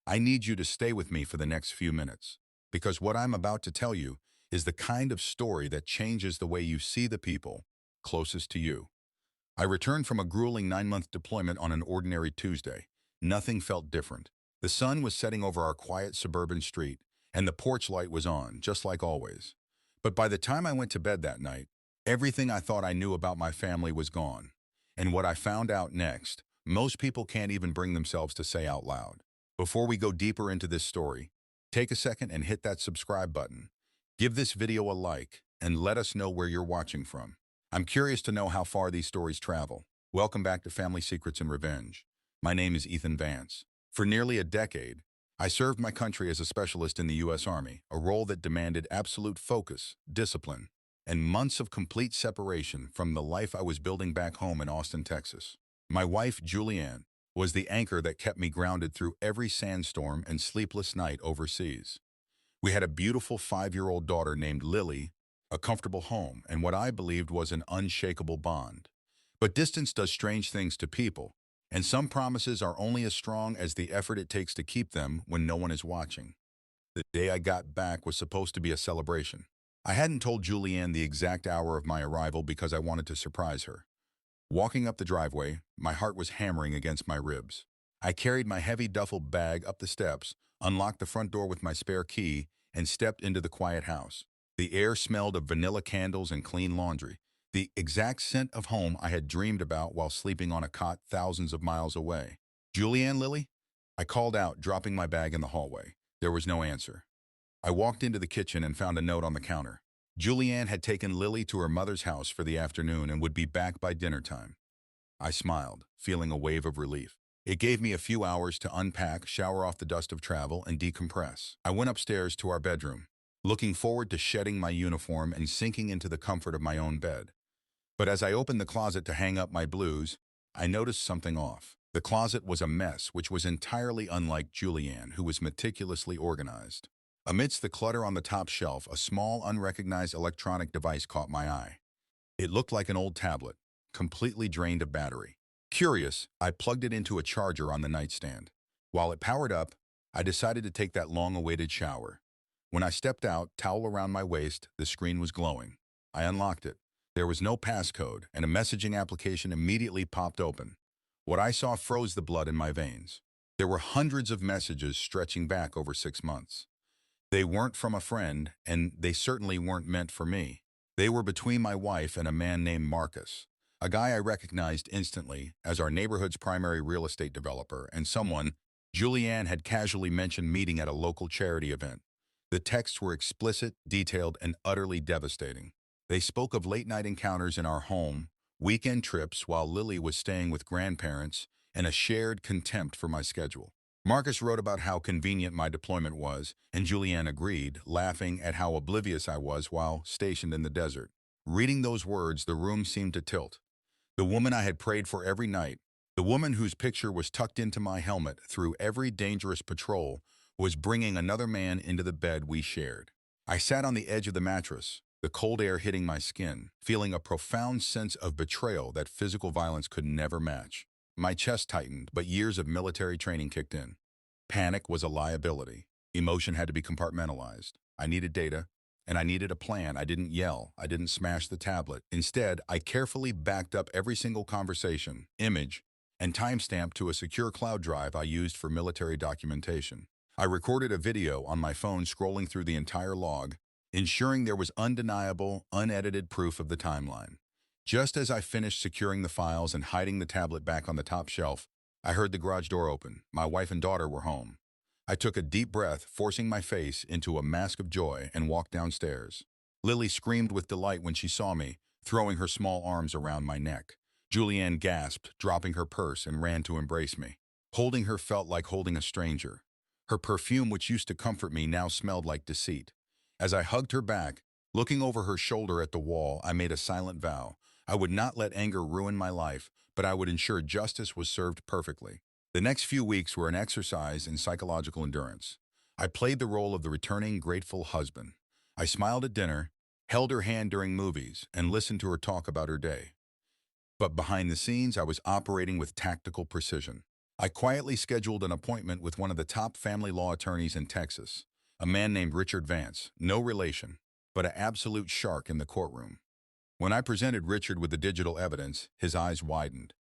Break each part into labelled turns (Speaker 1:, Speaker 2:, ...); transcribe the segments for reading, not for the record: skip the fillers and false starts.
Speaker 1: I need you to stay with me for the next few minutes, because what I'm about to tell you is the kind of story that changes the way you see the people closest to you. I returned from a grueling 9-month deployment on an ordinary Tuesday. Nothing felt different. The sun was setting over our quiet suburban street, and the porch light was on, just like always. But by the time I went to bed that night, everything I thought I knew about my family was gone. And what I found out next, most people can't even bring themselves to say out loud. Before we go deeper into this story, take a second and hit that subscribe button. Give this video a like, and let us know where you're watching from. I'm curious to know how far these stories travel. Welcome back to Family Secrets and Revenge. My name is Ethan Vance. For nearly a decade, I served my country as a specialist in the U.S. Army, a role that demanded absolute focus, discipline, and months of complete separation from the life I was building back home in Austin, Texas. My wife, Julianne, was the anchor that kept me grounded through every sandstorm and sleepless night overseas. We had a beautiful 5-year-old daughter named Lily, a comfortable home, and what I believed was an unshakable bond. But distance does strange things to people, and some promises are only as strong as the effort it takes to keep them when no one is watching. The day I got back was supposed to be a celebration. I hadn't told Julianne the exact hour of my arrival because I wanted to surprise her. Walking up the driveway, my heart was hammering against my ribs. I carried my heavy duffel bag up the steps, unlocked the front door with my spare key, and stepped into the quiet house. The air smelled of vanilla candles and clean laundry, the exact scent of home I had dreamed about while sleeping on a cot thousands of miles away. "Julianne, Lily?" I called out, dropping my bag in the hallway. There was no answer. I walked into the kitchen and found a note on the counter. Julianne had taken Lily to her mother's house for the afternoon and would be back by dinner time. I smiled, feeling a wave of relief. It gave me a few hours to unpack, shower off the dust of travel, and decompress. I went upstairs to our bedroom, looking forward to shedding my uniform and sinking into the comfort of my own bed. But as I opened the closet to hang up my blues, I noticed something off. The closet was a mess, which was entirely unlike Julianne, who was meticulously organized. Amidst the clutter on the top shelf, a small, unrecognized electronic device caught my eye. It looked like an old tablet, completely drained of battery. Curious, I plugged it into a charger on the nightstand. While it powered up, I decided to take that long-awaited shower. When I stepped out, towel around my waist, the screen was glowing. I unlocked it. There was no passcode, and a messaging application immediately popped open. What I saw froze the blood in my veins. There were hundreds of messages stretching back over 6 months. They weren't from a friend, and they certainly weren't meant for me. They were between my wife and a man named Marcus, a guy I recognized instantly as our neighborhood's primary real estate developer and someone Julianne had casually mentioned meeting at a local charity event. The texts were explicit, detailed, and utterly devastating. They spoke of late-night encounters in our home, weekend trips while Lily was staying with grandparents, and a shared contempt for my schedule. Marcus wrote about how convenient my deployment was, and Julianne agreed, laughing at how oblivious I was while stationed in the desert. Reading those words, the room seemed to tilt. The woman I had prayed for every night, the woman whose picture was tucked into my helmet through every dangerous patrol, was bringing another man into the bed we shared. I sat on the edge of the mattress, the cold air hitting my skin, feeling a profound sense of betrayal that physical violence could never match. My chest tightened, but years of military training kicked in. Panic was a liability. Emotion had to be compartmentalized. I needed data, and I needed a plan. I didn't yell. I didn't smash the tablet. Instead, I carefully backed up every single conversation, image, and timestamp to a secure cloud drive I used for military documentation. I recorded a video on my phone scrolling through the entire log, ensuring there was undeniable, unedited proof of the timeline. Just as I finished securing the files and hiding the tablet back on the top shelf, I heard the garage door open. My wife and daughter were home. I took a deep breath, forcing my face into a mask of joy, and walked downstairs. Lily screamed with delight when she saw me, throwing her small arms around my neck. Julianne gasped, dropping her purse, and ran to embrace me. Holding her felt like holding a stranger. Her perfume, which used to comfort me, now smelled like deceit. As I hugged her back, looking over her shoulder at the wall, I made a silent vow. I would not let anger ruin my life, but I would ensure justice was served perfectly. The next few weeks were an exercise in psychological endurance. I played the role of the returning grateful husband. I smiled at dinner, held her hand during movies, and listened to her talk about her day. But behind the scenes, I was operating with tactical precision. I quietly scheduled an appointment with one of the top family law attorneys in Texas, a man named Richard Vance, no relation, but an absolute shark in the courtroom. When I presented Richard with the digital evidence, his eyes widened.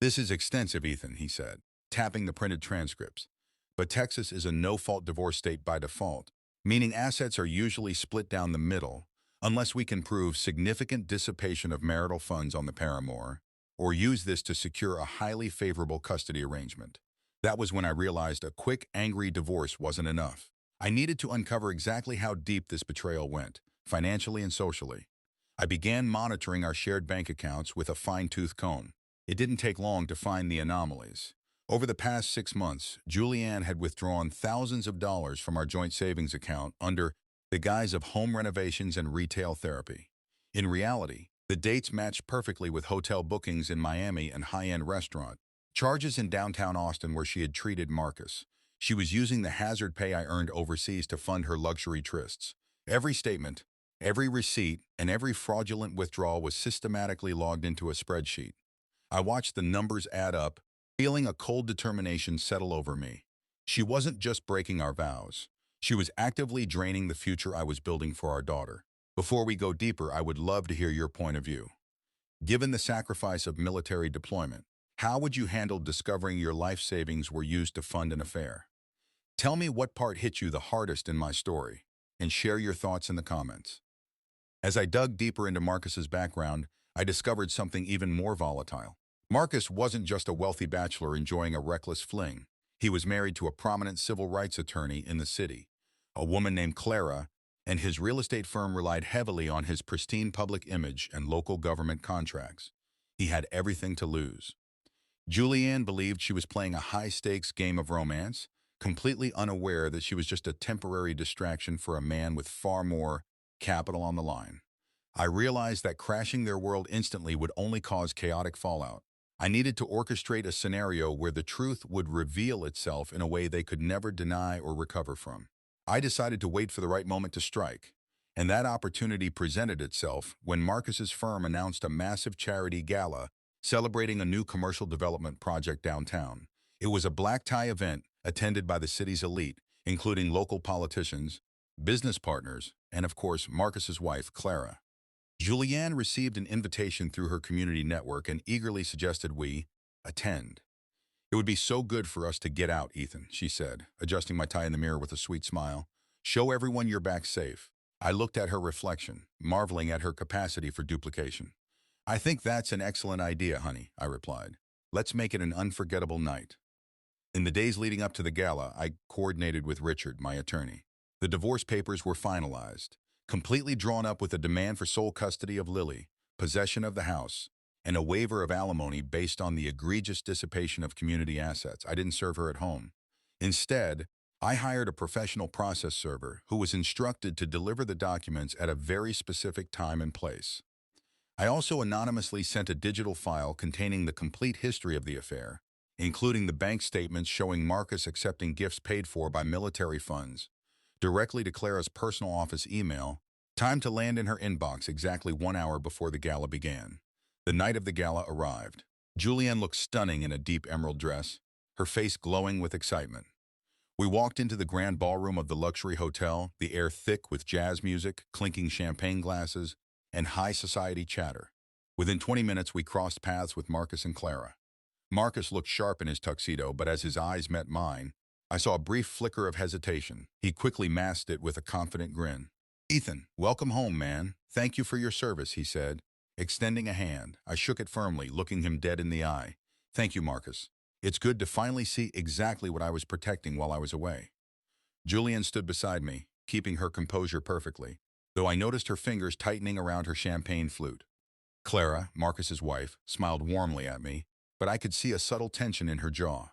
Speaker 1: "This is extensive, Ethan," he said, tapping the printed transcripts. "But Texas is a no-fault divorce state by default, meaning assets are usually split down the middle, unless we can prove significant dissipation of marital funds on the paramour, or use this to secure a highly favorable custody arrangement." That was when I realized a quick, angry divorce wasn't enough. I needed to uncover exactly how deep this betrayal went, financially and socially. I began monitoring our shared bank accounts with a fine-tooth comb. It didn't take long to find the anomalies. Over the past 6 months, Julianne had withdrawn thousands of dollars from our joint savings account under the guise of home renovations and retail therapy. In reality, the dates matched perfectly with hotel bookings in Miami and high-end restaurant charges in downtown Austin where she had treated Marcus. She was using the hazard pay I earned overseas to fund her luxury trysts. Every statement, every receipt, and every fraudulent withdrawal was systematically logged into a spreadsheet. I watched the numbers add up, feeling a cold determination settle over me. She wasn't just breaking our vows. She was actively draining the future I was building for our daughter. Before we go deeper, I would love to hear your point of view. Given the sacrifice of military deployment, how would you handle discovering your life savings were used to fund an affair? Tell me what part hit you the hardest in my story, and share your thoughts in the comments. As I dug deeper into Marcus's background, I discovered something even more volatile. Marcus wasn't just a wealthy bachelor enjoying a reckless fling. He was married to a prominent civil rights attorney in the city, a woman named Clara, and his real estate firm relied heavily on his pristine public image and local government contracts. He had everything to lose. Julianne believed she was playing a high-stakes game of romance, completely unaware that she was just a temporary distraction for a man with far more capital on the line. I realized that crashing their world instantly would only cause chaotic fallout. I needed to orchestrate a scenario where the truth would reveal itself in a way they could never deny or recover from. I decided to wait for the right moment to strike, and that opportunity presented itself when Marcus's firm announced a massive charity gala celebrating a new commercial development project downtown. It was a black-tie event attended by the city's elite, including local politicians, business partners, and of course, Marcus's wife, Clara. Julianne received an invitation through her community network and eagerly suggested we attend. "It would be so good for us to get out, Ethan," she said, adjusting my tie in the mirror with a sweet smile. "Show everyone you're back safe." I looked at her reflection, marveling at her capacity for duplication. "I think that's an excellent idea, honey," I replied. "Let's make it an unforgettable night." In the days leading up to the gala, I coordinated with Richard, my attorney. The divorce papers were finalized, completely drawn up with a demand for sole custody of Lily, possession of the house, and a waiver of alimony based on the egregious dissipation of community assets. I didn't serve her at home. Instead, I hired a professional process server who was instructed to deliver the documents at a very specific time and place. I also anonymously sent a digital file containing the complete history of the affair, including the bank statements showing Marcus accepting gifts paid for by military funds, directly to Clara's personal office email, timed to land in her inbox exactly 1 hour before the gala began. The night of the gala arrived. Julianne looked stunning in a deep emerald dress, her face glowing with excitement. We walked into the grand ballroom of the luxury hotel, the air thick with jazz music, clinking champagne glasses, and high society chatter. Within 20 minutes, we crossed paths with Marcus and Clara. Marcus looked sharp in his tuxedo, but as his eyes met mine, I saw a brief flicker of hesitation. He quickly masked it with a confident grin. "Ethan, welcome home, man. Thank you for your service," he said, extending a hand. I shook it firmly, looking him dead in the eye. "Thank you, Marcus. It's good to finally see exactly what I was protecting while I was away." Julian stood beside me, keeping her composure perfectly, though I noticed her fingers tightening around her champagne flute. Clara, Marcus's wife, smiled warmly at me, but I could see a subtle tension in her jaw.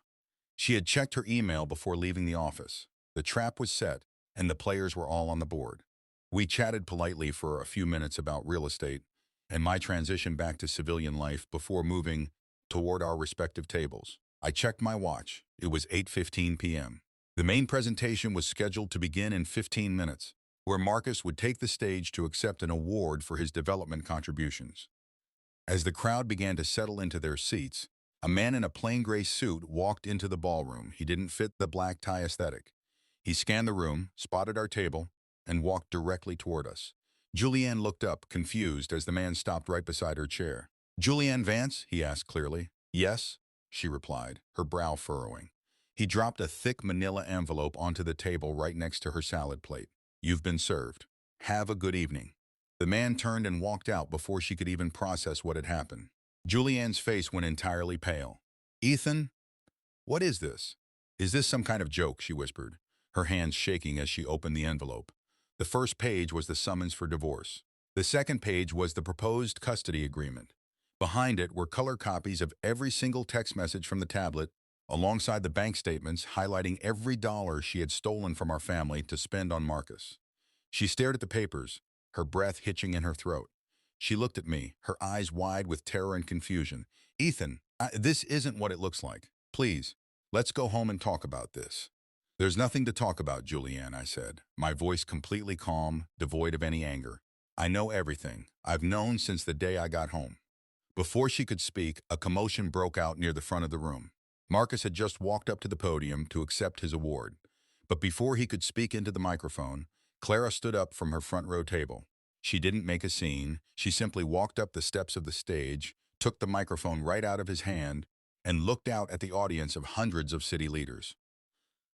Speaker 1: She had checked her email before leaving the office. The trap was set, and the players were all on the board. We chatted politely for a few minutes about real estate and my transition back to civilian life before moving toward our respective tables. I checked my watch. It was 8:15 p.m. The main presentation was scheduled to begin in 15 minutes, where Marcus would take the stage to accept an award for his development contributions. As the crowd began to settle into their seats, A man in a plain gray suit walked into the ballroom. He didn't fit the black tie aesthetic. He scanned the room, spotted our table, and walked directly toward us. Julianne looked up, confused, as the man stopped right beside her chair. "Julianne Vance?" he asked clearly. "Yes," she replied, her brow furrowing. He dropped a thick manila envelope onto the table right next to her salad plate. "You've been served. Have a good evening." The man turned and walked out before she could even process what had happened. Julianne's face went entirely pale. "Ethan, what is this? Is this some kind of joke?" she whispered, her hands shaking as she opened the envelope. The first page was the summons for divorce. The second page was the proposed custody agreement. Behind it were color copies of every single text message from the tablet, alongside the bank statements highlighting every dollar she had stolen from our family to spend on Marcus. She stared at the papers, her breath hitching in her throat. She looked at me, her eyes wide with terror and confusion. "Ethan, this isn't what it looks like. Please, let's go home and talk about this." "There's nothing to talk about, Julianne," I said, my voice completely calm, devoid of any anger. "I know everything. I've known since the day I got home." Before she could speak, a commotion broke out near the front of the room. Marcus had just walked up to the podium to accept his award. But before he could speak into the microphone, Clara stood up from her front row table. She didn't make a scene. She simply walked up the steps of the stage, took the microphone right out of his hand, and looked out at the audience of hundreds of city leaders.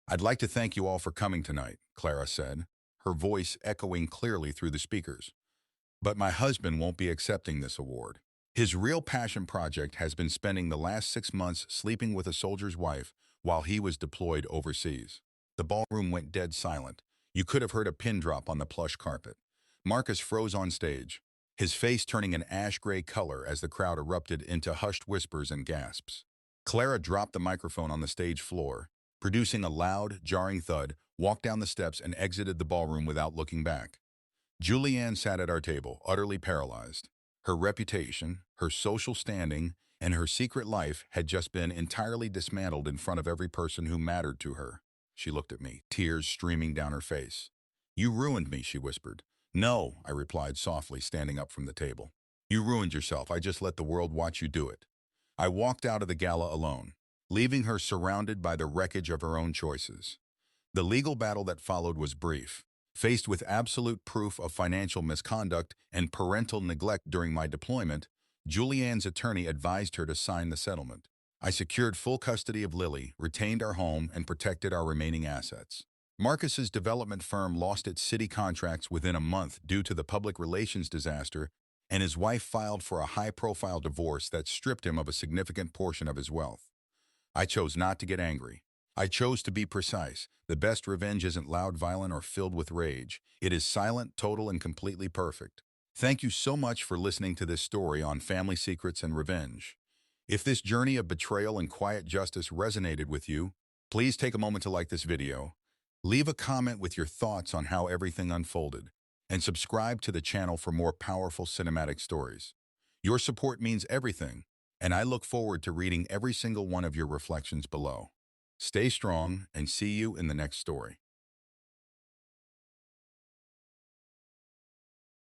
Speaker 1: "I'd like to thank you all for coming tonight," Clara said, her voice echoing clearly through the speakers. "But my husband won't be accepting this award. His real passion project has been spending the last 6 months sleeping with a soldier's wife while he was deployed overseas." The ballroom went dead silent. You could have heard a pin drop on the plush carpet. Marcus froze on stage, his face turning an ash-gray color as the crowd erupted into hushed whispers and gasps. Clara dropped the microphone on the stage floor, producing a loud, jarring thud, walked down the steps and exited the ballroom without looking back. Julianne sat at our table, utterly paralyzed. Her reputation, her social standing, and her secret life had just been entirely dismantled in front of every person who mattered to her. She looked at me, tears streaming down her face. "You ruined me," she whispered. "No," I replied softly, standing up from the table. "You ruined yourself. I just let the world watch you do it." I walked out of the gala alone, leaving her surrounded by the wreckage of her own choices. The legal battle that followed was brief. Faced with absolute proof of financial misconduct and parental neglect during my deployment, Julianne's attorney advised her to sign the settlement. I secured full custody of Lily, retained our home, and protected our remaining assets. Marcus's development firm lost its city contracts within a month due to the public relations disaster, and his wife filed for a high-profile divorce that stripped him of a significant portion of his wealth. I chose not to get angry. I chose to be precise. The best revenge isn't loud, violent, or filled with rage. It is silent, total, and completely perfect. Thank you so much for listening to this story on family secrets and revenge. If this journey of betrayal and quiet justice resonated with you, please take a moment to like this video, leave a comment with your thoughts on how everything unfolded, and subscribe to the channel for more powerful cinematic stories. Your support means everything, and I look forward to reading every single one of your reflections below. Stay strong and see you in the next story.